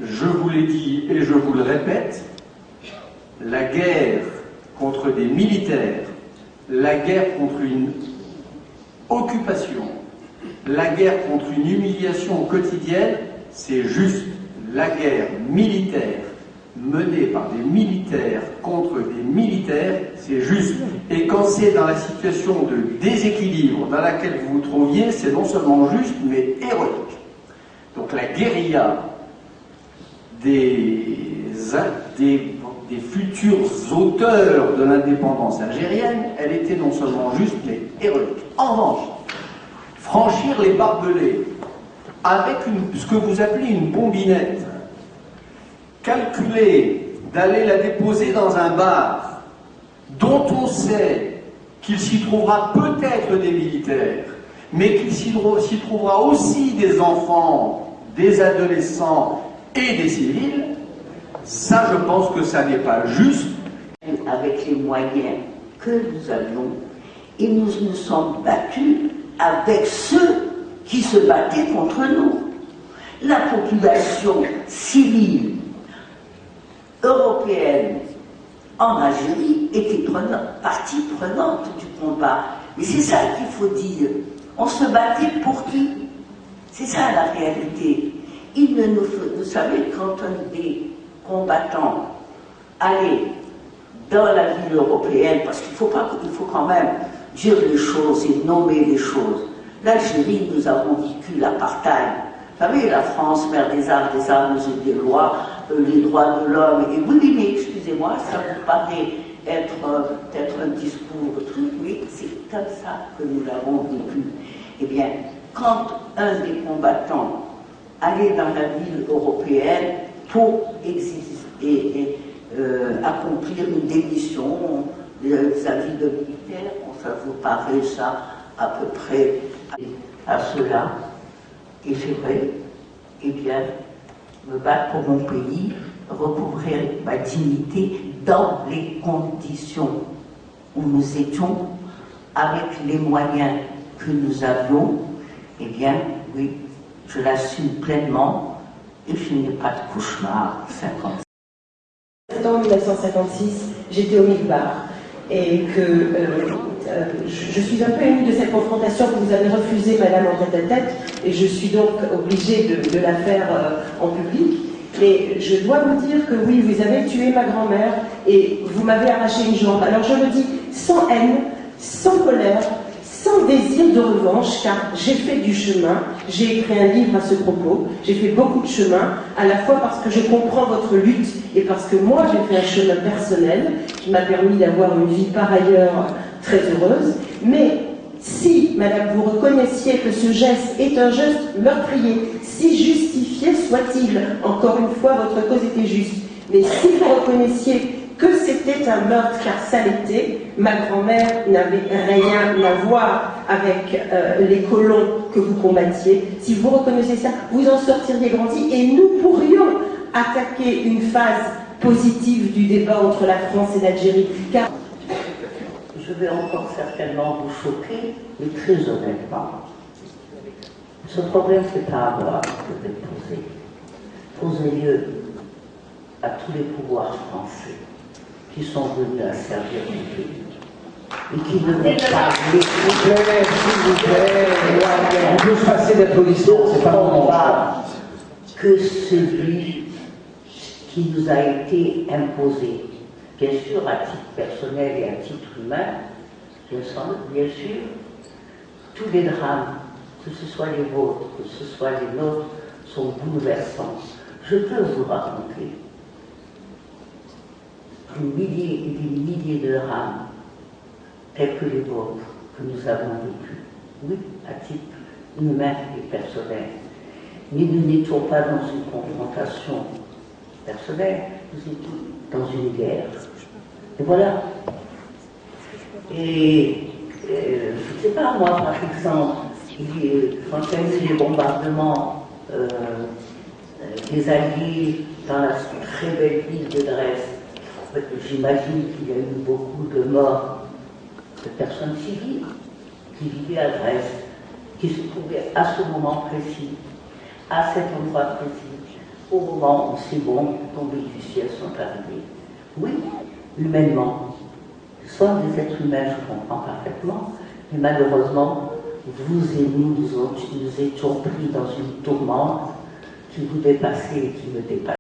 je vous l'ai dit et je vous le répète, la guerre contre des militaires, la guerre contre une occupation, la guerre contre une humiliation quotidienne, c'est juste la guerre militaire menée par des militaires contre des militaires, c'est juste. Et quand c'est dans la situation de déséquilibre dans laquelle vous vous trouviez, c'est non seulement juste, mais héroïque. Donc la guérilla des futurs auteurs de l'indépendance algérienne, elle était non seulement juste, mais héroïque. En revanche, franchir les barbelés avec ce que vous appelez une bombinette, calculer d'aller la déposer dans un bar dont on sait qu'il s'y trouvera peut-être des militaires, mais qu'il s'y trouvera aussi des enfants, des adolescents et des civils, ça je pense que ça n'est pas juste. Avec les moyens que nous avions, et nous nous sommes battus avec ceux qui se battaient contre nous. La population civile européenne en Algérie était partie prenante du combat. Mais c'est ça qu'il faut dire. On se battait pour qui? C'est ça la réalité. Vous savez, quand des combattants allaient dans la ville européenne, parce qu'il faut quand même dire les choses et nommer les choses. L'Algérie, nous avons vécu l'apartheid. Vous savez, la France, mère des armes et des lois, les droits de l'homme, et oui, mais excusez-moi, ça vous paraît être peut-être un discours, truc, mais c'est comme ça que nous l'avons vécu. Eh bien, quand un des combattants allait dans la ville européenne pour accomplir une démission vis-à-vis de militaires, ça vous paraît ça à peu près à cela, et c'est vrai, eh bien, me battre pour mon pays, recouvrir ma dignité dans les conditions où nous étions, avec les moyens que nous avions, eh bien, oui, je l'assume pleinement et je n'ai pas de cauchemar. 50. En 1956, j'étais au Mikbar et que je suis un peu émue de cette confrontation que vous avez refusée, madame, en tête-à-tête, et je suis donc obligée de la faire en public. Mais je dois vous dire que oui, vous avez tué ma grand-mère et vous m'avez arraché une jambe. Alors je le dis sans haine, sans colère, sans désir de revanche, car j'ai fait du chemin, j'ai écrit un livre à ce propos, j'ai fait beaucoup de chemin, à la fois parce que je comprends votre lutte et parce que moi j'ai fait un chemin personnel qui m'a permis d'avoir une vie par ailleurs très heureuse. Mais si, madame, vous reconnaissiez que ce geste est un geste meurtrier, si justifié soit-il, encore une fois, votre cause était juste, mais si vous reconnaissiez que c'était un meurtre, car ça l'était, ma grand-mère n'avait rien à voir avec les colons que vous combattiez. Si vous reconnaissez ça, vous en sortiriez grandi et nous pourrions attaquer une phase positive du débat entre la France et l'Algérie. Car je vais encore certainement vous choquer, mais très honnêtement, ce problème, c'est pas à moi que je vais poser. Posez-le à tous les pouvoirs français qui sont venus à servir le pays et qui ne vont pas. S'il vous plaît, on peut se passer d'applaudissements, c'est pas mon combat que celui qui nous a été imposé. Bien sûr, à titre personnel et à titre humain, bien sûr, tous les drames, que ce soit les vôtres, que ce soit les nôtres, sont bouleversants. Je peux vous raconter des milliers et des milliers de drames tels que les vôtres que nous avons vécus, oui, à titre humain et personnel. Mais nous n'étions pas dans une confrontation personnelle, nous étions dans une guerre. Et voilà. Et je ne sais pas, moi, par exemple, quand il y a eu les bombardements des Alliés dans la très belle ville de Dresde, j'imagine qu'il y a eu beaucoup de morts de personnes civiles qui vivaient à Dresde, qui se trouvaient à ce moment précis, à cet endroit précis, au moment où ces bombes tombées du ciel sont arrivées. Oui, humainement. Nous sommes des êtres humains, je comprends parfaitement, mais malheureusement, vous et nous étions pris dans une tourmente qui vous dépassait et qui me dépassait.